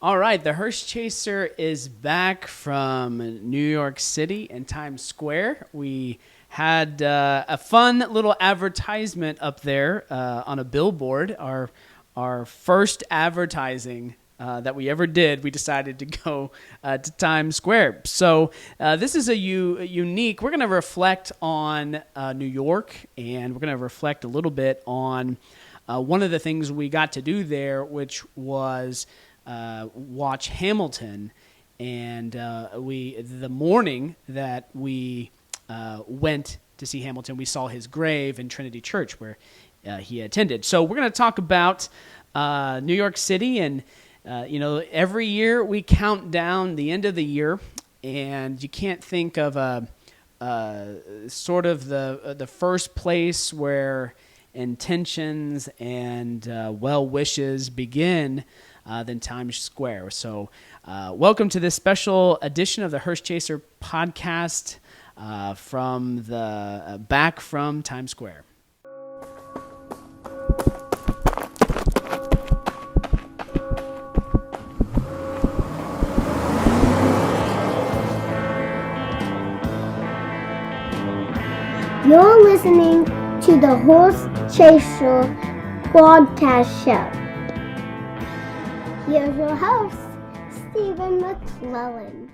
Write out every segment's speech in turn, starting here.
All right, the Hearse Chaser is back from New York City and Times Square. We had a fun little advertisement up there on a billboard. Our first advertising that we ever did. We decided to go to Times Square. So this is a unique. We're going to reflect on New York, and we're going to reflect a little bit on one of the things we got to do there, which was watch Hamilton. And the morning that we went to see Hamilton, we saw his grave in Trinity Church where he attended. So we're going to talk about New York City, and every year we count down the end of the year, and you can't think of sort of the first place where intentions and well wishes begin than Times Square. So welcome to this special edition of the Hearse Chaser podcast from the back from Times Square. You're listening to the Hearse Chaser podcast show. Here's your host, Stephen McClellan.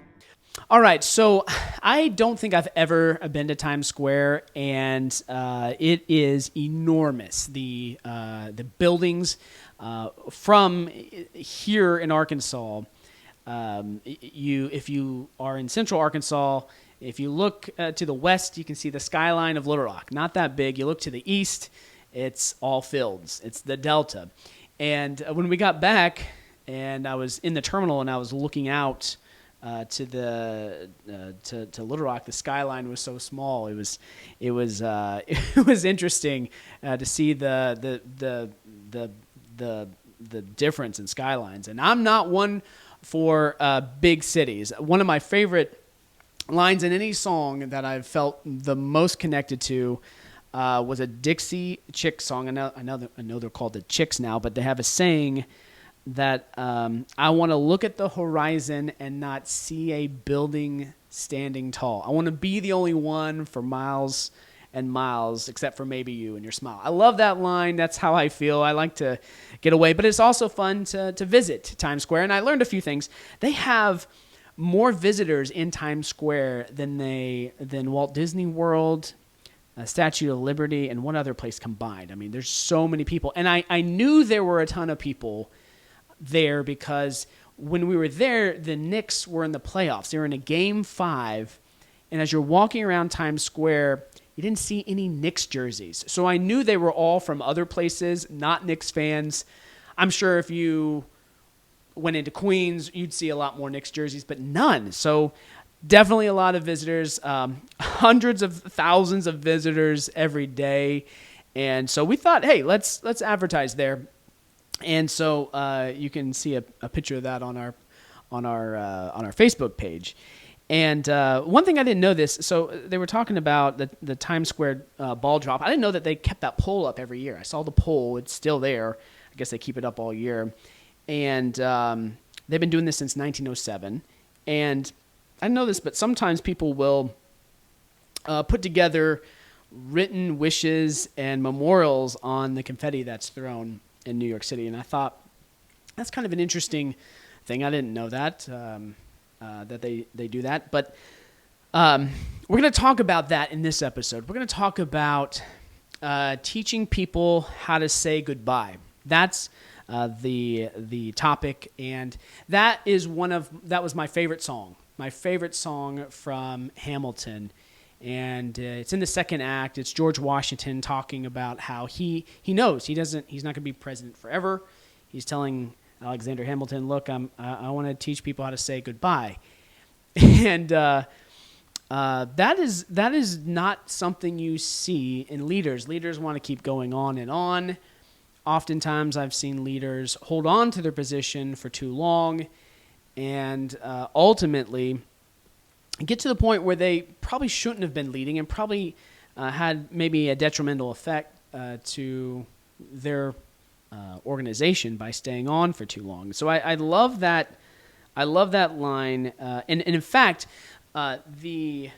All right, so I don't think I've ever been to Times Square, and it is enormous. The buildings from here in Arkansas, if you are in central Arkansas, if you look to the west, you can see the skyline of Little Rock. Not that big. You look to the east, it's all fields. It's the Delta. And when we got back, and I was in the terminal, and I was looking out to Little Rock, the skyline was so small. It was it was interesting to see the difference in skylines. And I'm not one for big cities. One of my favorite lines in any song that I've felt the most connected to was a Dixie Chicks song. I know they're called the Chicks now, but they have a saying that I want to look at the horizon and not see a building standing tall. I want to be the only one for miles and miles, except for maybe you and your smile. I love that line. That's how I feel. I like to get away, but it's also fun to visit Times Square, and I learned a few things. They have more visitors in Times Square than Walt Disney World, Statue of Liberty, and one other place combined. I mean, there's so many people. And I knew there were a ton of people there because when we were there, the Knicks were in the playoffs. They were in a Game 5, and as you're walking around Times Square, you didn't see any Knicks jerseys. So I knew they were all from other places, not Knicks fans. I'm sure if you went into Queens, you'd see a lot more Knicks jerseys, but none. So definitely a lot of visitors, hundreds of thousands of visitors every day. And so we thought, hey, let's advertise there. And so you can see a picture of that on our Facebook page. And one thing I didn't know this, so they were talking about the Times Square ball drop. I didn't know that they kept that pole up every year. I saw the pole; it's still there. I guess they keep it up all year. And they've been doing this since 1907. And I know this, but sometimes people will put together written wishes and memorials on the confetti that's thrown in New York City. And I thought, that's kind of an interesting thing. I didn't know that, that they do that. But we're going to talk about that in this episode. We're going to talk about teaching people how to say goodbye. That's the topic, and that was my favorite song. My favorite song from Hamilton, and it's in the second act. It's George Washington talking about how he knows he's not going to be president forever. He's telling Alexander Hamilton, "Look, I want to teach people how to say goodbye," and that is not something you see in leaders. Leaders want to keep going on and on. Oftentimes, I've seen leaders hold on to their position for too long and ultimately get to the point where they probably shouldn't have been leading and probably had maybe a detrimental effect to their organization by staying on for too long. So I love that. I love that line. And in fact, the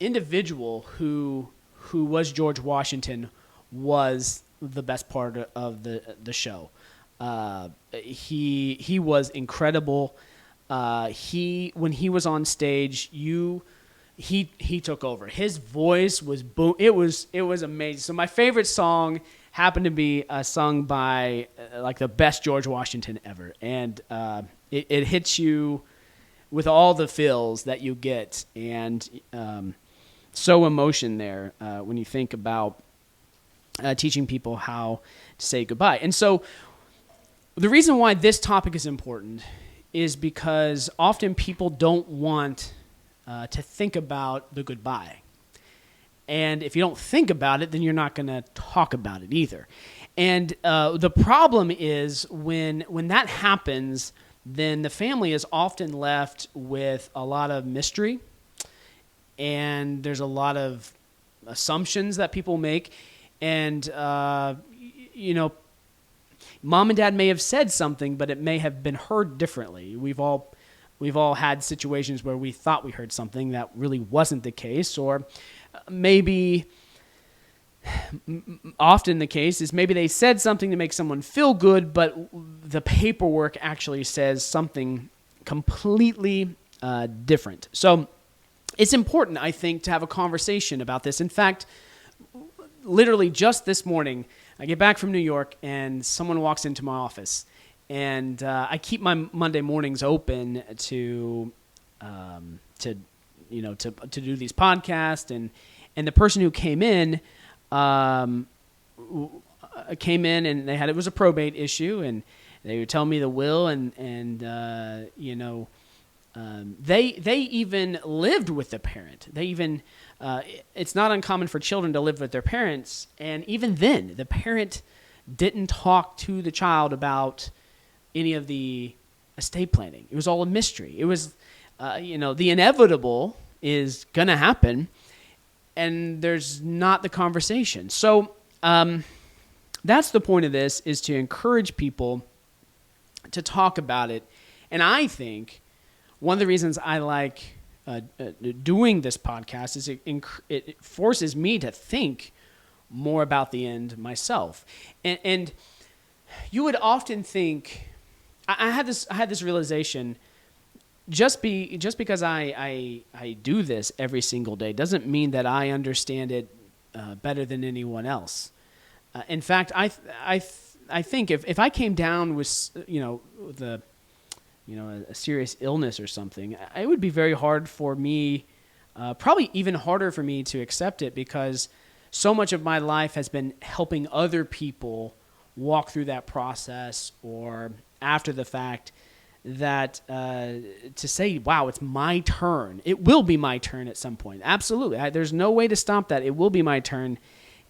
individual who was George Washington was the best part of the show. He was incredible. When he was on stage, he took over. His voice was boom. It was amazing. So my favorite song happened to be sung by like the best George Washington ever, and it hits you with all the feels that you get, and so emotion there when you think about teaching people how to say goodbye. And so the reason why this topic is important is because often people don't want to think about the goodbye. And if you don't think about it, then you're not going to talk about it either. And the problem is when that happens, then the family is often left with a lot of mystery, and there's a lot of assumptions that people make. And, mom and dad may have said something, but it may have been heard differently. We've all had situations where we thought we heard something that really wasn't the case, or maybe often the case is maybe they said something to make someone feel good, but the paperwork actually says something completely different. So it's important, I think, to have a conversation about this. In fact, literally just this morning, I get back from New York and someone walks into my office, and I keep my Monday mornings open to do these podcasts, and the person who came in and it was a probate issue, and they would tell me the will, and they even lived with the parent. They even it's not uncommon for children to live with their parents, and even then, the parent didn't talk to the child about any of the estate planning. It was all a mystery. It was, the inevitable is going to happen, and there's not the conversation. So that's the point of this, is to encourage people to talk about it. And I think one of the reasons I like doing this podcast is it forces me to think more about the end myself. And you would often think, I had this realization, just because I do this every single day doesn't mean that I understand it better than anyone else. In fact, I think if I came down with a serious illness or something, it would be very hard for me, probably even harder for me to accept it, because so much of my life has been helping other people walk through that process, or after the fact, that to say, wow, it's my turn. It will be my turn at some point. Absolutely. There's no way to stop that. It will be my turn.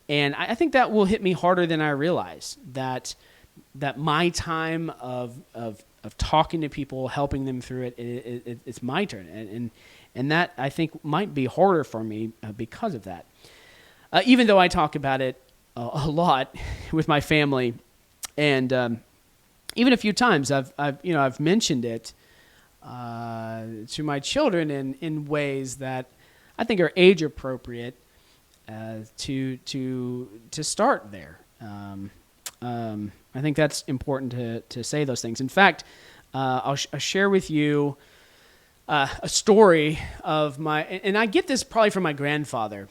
And I think that will hit me harder than I realize, that my time of talking to people, helping them through it's my turn. And that, I think, might be harder for me because of that. Even though I talk about it a lot with my family, and even a few times I've mentioned it to my children in ways that I think are age appropriate to start there. I think that's important to say those things. In fact, I'll share with you a story of and I get this probably from my grandfather.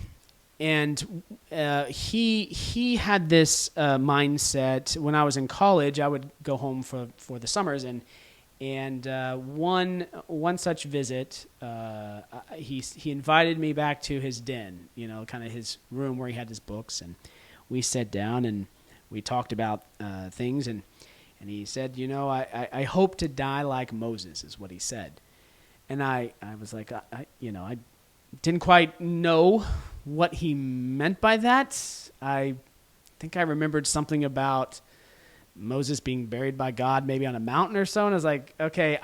And he had this mindset. When I was in college, I would go home for the summers, and one such visit, he invited me back to his den, kind of his room where he had his books, and we sat down and we talked about things, and he said, I hope to die like Moses, is what he said. And I was like, I didn't quite know what he meant by that. I think I remembered something about Moses being buried by God, maybe on a mountain or so. And I was like, okay,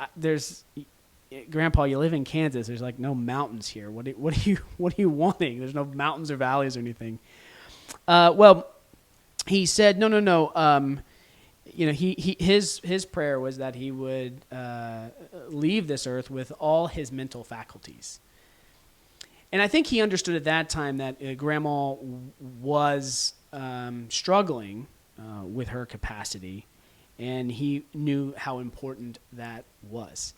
Grandpa, you live in Kansas. There's like no mountains here. What are you wanting? There's no mountains or valleys or anything. Well, he said, no. His prayer was that he would leave this earth with all his mental faculties. And I think he understood at that time that Grandma was struggling with her capacity, and he knew how important that was.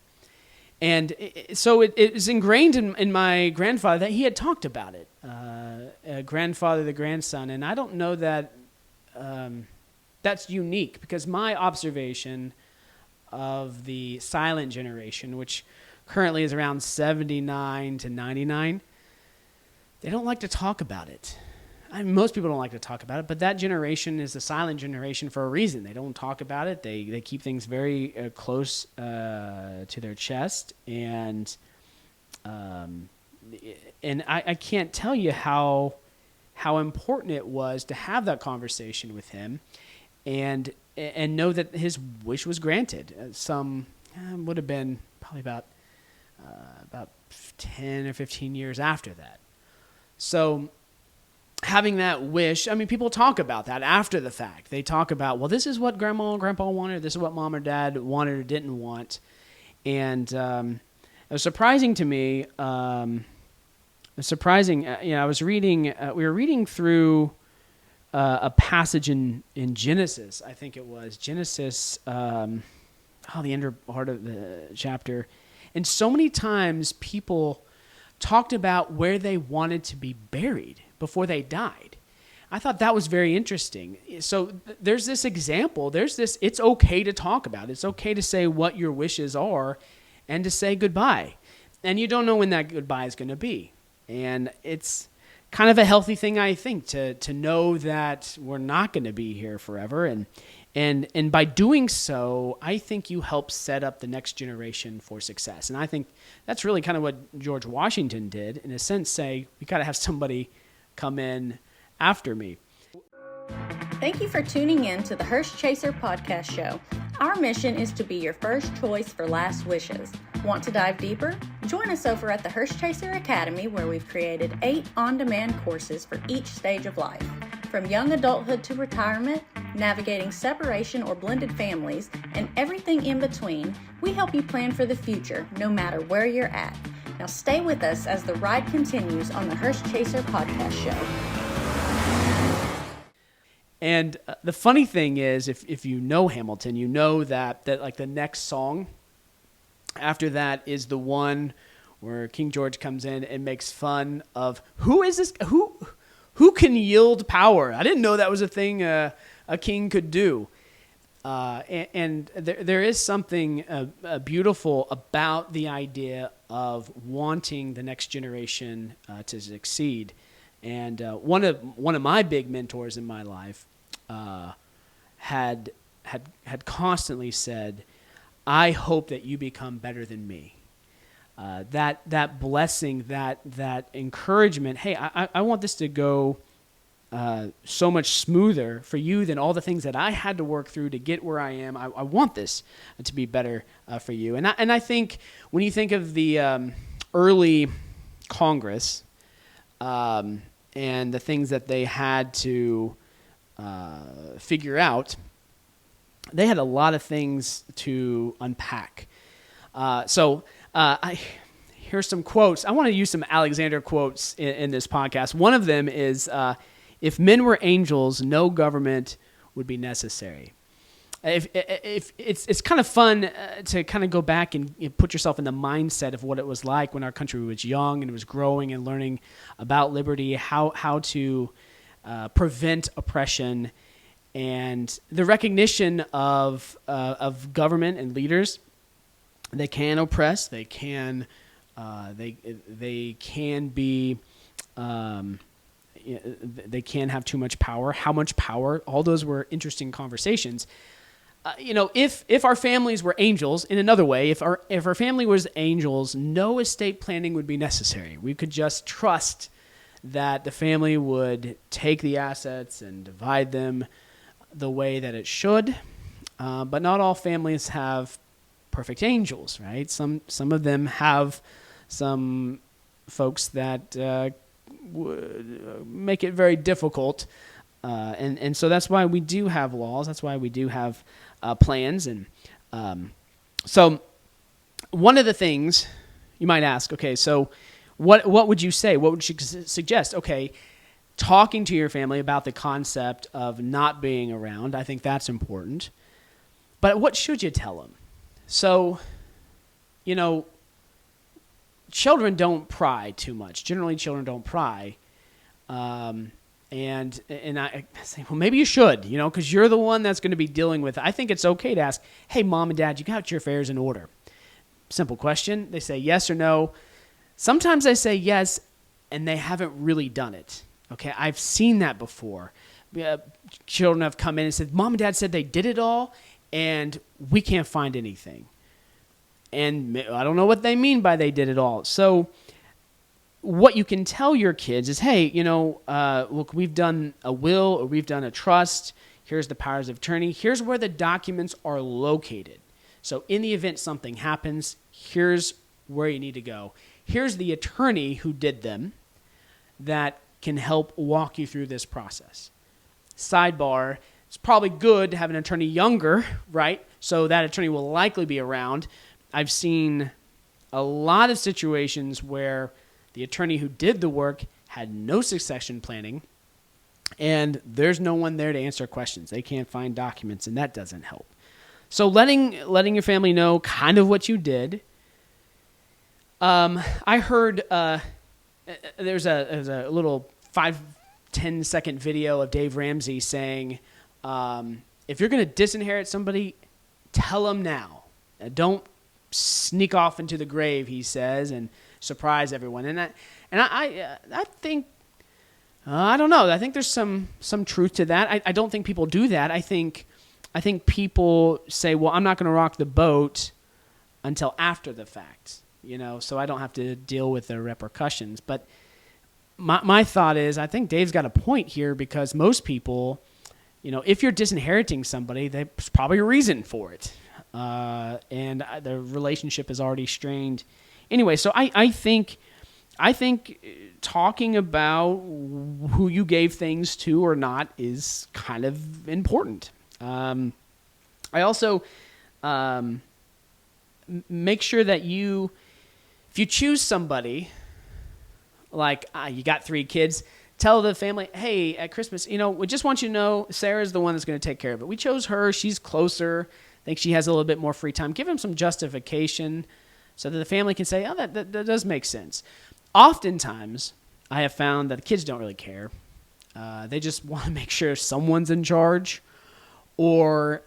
And so it was ingrained in my grandfather that he had talked about it, grandfather, the grandson. And I don't know that that's unique, because my observation of the silent generation, which currently is around 79 to 99, they don't like to talk about it. Most people don't like to talk about it, but that generation is the silent generation for a reason. They don't talk about it. They keep things very close to their chest, and I can't tell you how important it was to have that conversation with him, and know that his wish was granted. Some would have been probably about 10 or 15 years after that. So having that wish, people talk about that after the fact. They talk about, well, this is what Grandma and Grandpa wanted. This is what Mom or Dad wanted or didn't want. And it was surprising to me. I was reading, we were reading through a passage in Genesis, I think it was. Genesis, the end part of the chapter. And so many times people talked about where they wanted to be buried before they died. I thought that was very interesting. So there's this example. It's okay to talk about it. It's okay to say what your wishes are and to say goodbye. And you don't know when that goodbye is going to be. And it's kind of a healthy thing, I think, to know that we're not going to be here forever. And by doing so, I think you help set up the next generation for success. And I think that's really kind of what George Washington did, in a sense, say, we got to have somebody come in after me. Thank you for tuning in to the Hearse Chaser podcast show. Our mission is to be your first choice for last wishes. Want to dive deeper? Join us over at the Hearse Chaser Academy, where we've created 8 on-demand courses for each stage of life. From young adulthood to retirement, navigating separation or blended families, and everything in between, we help you plan for the future, no matter where you're at. Now stay with us as the ride continues on the Hearse Chaser podcast show. And the funny thing is, if you know Hamilton, you know that like the next song after that is the one where King George comes in and makes fun of who is this? Who can yield power? I didn't know that was a thing a king could do. And there is something beautiful about the idea of wanting the next generation to succeed. And one of my big mentors in my life had constantly said, "I hope that you become better than me." That blessing, that encouragement. Hey, I want this to go so much smoother for you than all the things that I had to work through to get where I am. I want this to be better for you. And I think when you think of the early Congress and the things that they had to figure out, they had a lot of things to unpack. Here's some quotes. I want to use some Alexander quotes in this podcast. One of them is, if men were angels, no government would be necessary. If it's kind of fun to kind of go back and put yourself in the mindset of what it was like when our country was young and it was growing and learning about liberty, how to prevent oppression, and the recognition of government and leaders. They can oppress. They can be. They can have too much power. How much power? All those were interesting conversations. If our families were angels, in another way, if our family was angels, no estate planning would be necessary. We could just trust that the family would take the assets and divide them the way that it should. But not all families have perfect angels, right? Some of them have some folks that would make it very difficult And so that's why we do have laws. That's why we do have plans. And so one of the things you might ask, okay, so what would you say? What would you suggest? Okay, talking to your family about the concept of not being around, I think that's important. But what should you tell them? So, children don't pry too much. Generally, children don't pry. And I say, well, maybe you should, because you're the one that's going to be dealing with it. I think it's okay to ask, hey, mom and dad, you got your affairs in order? Simple question. They say yes or no. Sometimes I say yes, and they haven't really done it. Okay, I've seen that before. Children have come in and said, mom and dad said they did it all, and we can't find anything. And I don't know what they mean by they did it all. So what you can tell your kids is, hey, look, we've done a will or we've done a trust. Here's the powers of attorney. Here's where the documents are located. So in the event something happens, here's where you need to go. Here's the attorney who did them that can help walk you through this process. Sidebar, it's probably good to have an attorney younger, right? So that attorney will likely be around. I've seen a lot of situations where the attorney who did the work had no succession planning, and there's no one there to answer questions. They can't find documents, and that doesn't help. So letting your family know kind of what you did. I heard there's a little 5-10 second video of Dave Ramsey saying, if you're going to disinherit somebody, tell them now. Don't sneak off into the grave, he says, and surprise everyone. And I think, I don't know. I think there's some truth to that. I don't think people do that. I think people say, well, I'm not going to rock the boat until after the fact, so I don't have to deal with the repercussions. But my thought is, I think Dave's got a point here, because most people, if you're disinheriting somebody, there's probably a reason for it. And the relationship is already strained. Anyway, so I think talking about who you gave things to or not is kind of important. I also make sure that if you choose somebody, like you got 3 kids, tell the family, hey, at Christmas, we just want you to know Sarah's the one that's going to take care of it. We chose her. She's closer. I think she has a little bit more free time. Give them some justification so that the family can say, oh, that does make sense. Oftentimes, I have found that the kids don't really care. They just want to make sure someone's in charge. Or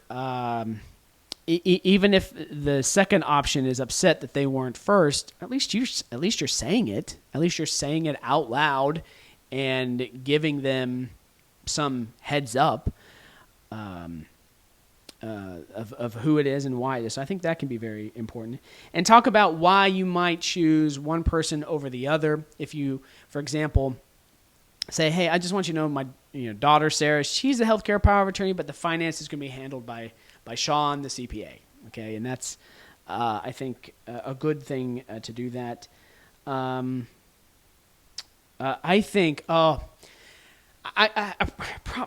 even if the second option is upset that they weren't first, at least you're saying it. At least you're saying it out loud and giving them some heads up of who it is and why it is. So I think that can be very important. And talk about why you might choose one person over the other. If you, for example, say, hey, I just want you to know my daughter, Sarah, she's the healthcare power of attorney, but the finance is going to be handled by Sean, the CPA. Okay, and that's, I think, a good thing to do that. I think,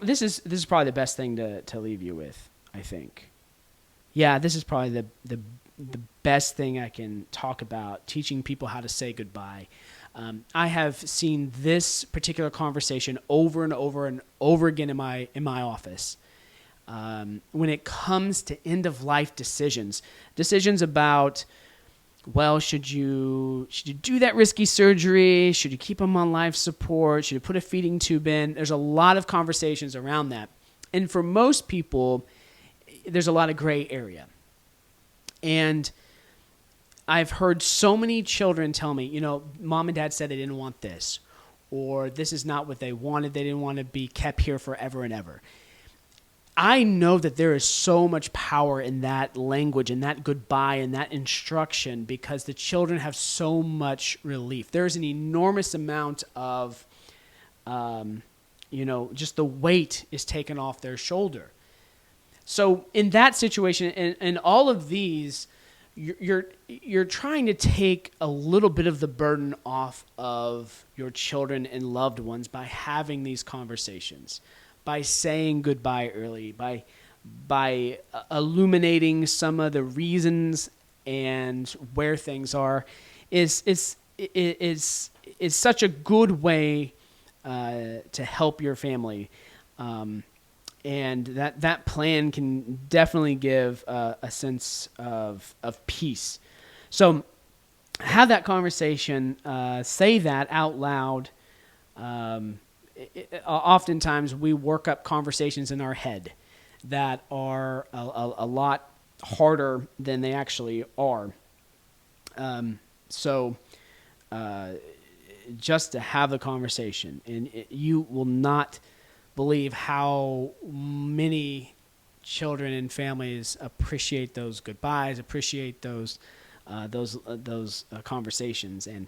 this is probably the best thing to leave you with, I think. Yeah, this is probably the best thing I can talk about, teaching people how to say goodbye. I have seen this particular conversation over and over and over again in my office. When it comes to end-of-life decisions about, well, should you do that risky surgery? Should you keep them on life support? Should you put a feeding tube in? There's a lot of conversations around that. And for most people, there's a lot of gray area. And I've heard so many children tell me, mom and dad said they didn't want this, or this is not what they wanted. They didn't want to be kept here forever and ever. I know that there is so much power in that language and that goodbye and that instruction, because the children have so much relief. There's an enormous amount of, just the weight is taken off their shoulder. So in that situation, and all of these, you're trying to take a little bit of the burden off of your children and loved ones by having these conversations, by saying goodbye early, by illuminating some of the reasons and where things are, is such a good way to help your family. And that plan can definitely give a sense of peace. So have that conversation, say that out loud. Oftentimes we work up conversations in our head that are a lot harder than they actually are. So just to have the conversation, and you will not believe how many children and families appreciate those goodbyes, appreciate those conversations, and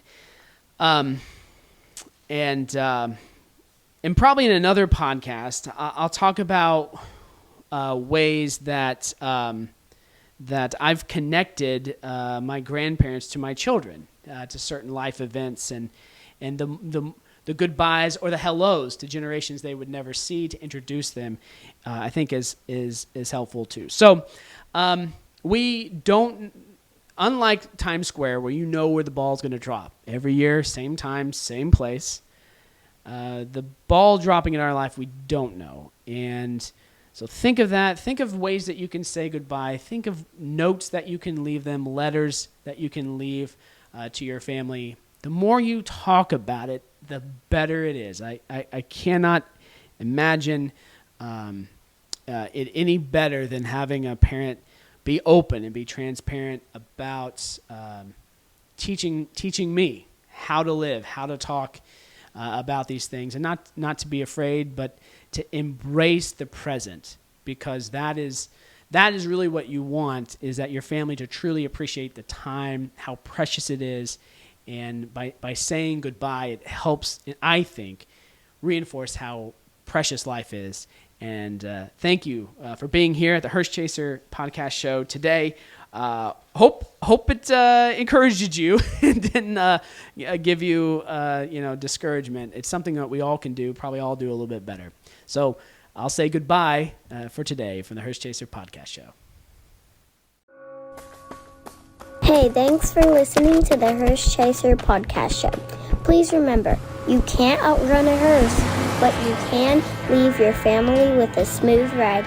probably in another podcast, I'll talk about ways that I've connected my grandparents to my children, to certain life events, and the goodbyes or the hellos to generations they would never see, to introduce them, I think is helpful too. So we don't, unlike Times Square, where you know where the ball is going to drop every year, same time, same place. The ball dropping in our life, we don't know. And so think of that. Think of ways that you can say goodbye. Think of notes that you can leave them, letters that you can leave to your family. The more you talk about it, the better it is. I cannot imagine it any better than having a parent be open and be transparent about teaching me how to live, how to talk about these things, and not to be afraid, but to embrace the present, because that is really what you want, is that your family to truly appreciate the time, how precious it is. And by saying goodbye, it helps, I think, reinforce how precious life is. And thank you for being here at the Hearse Chaser podcast show today. Hope it encouraged you and didn't give you discouragement. It's something that we all can do, probably all do a little bit better. So I'll say goodbye for today from the Hearse Chaser podcast show. Hey, thanks for listening to the Hearse Chaser podcast show. Please remember, you can't outrun a hearse, but you can leave your family with a smooth ride.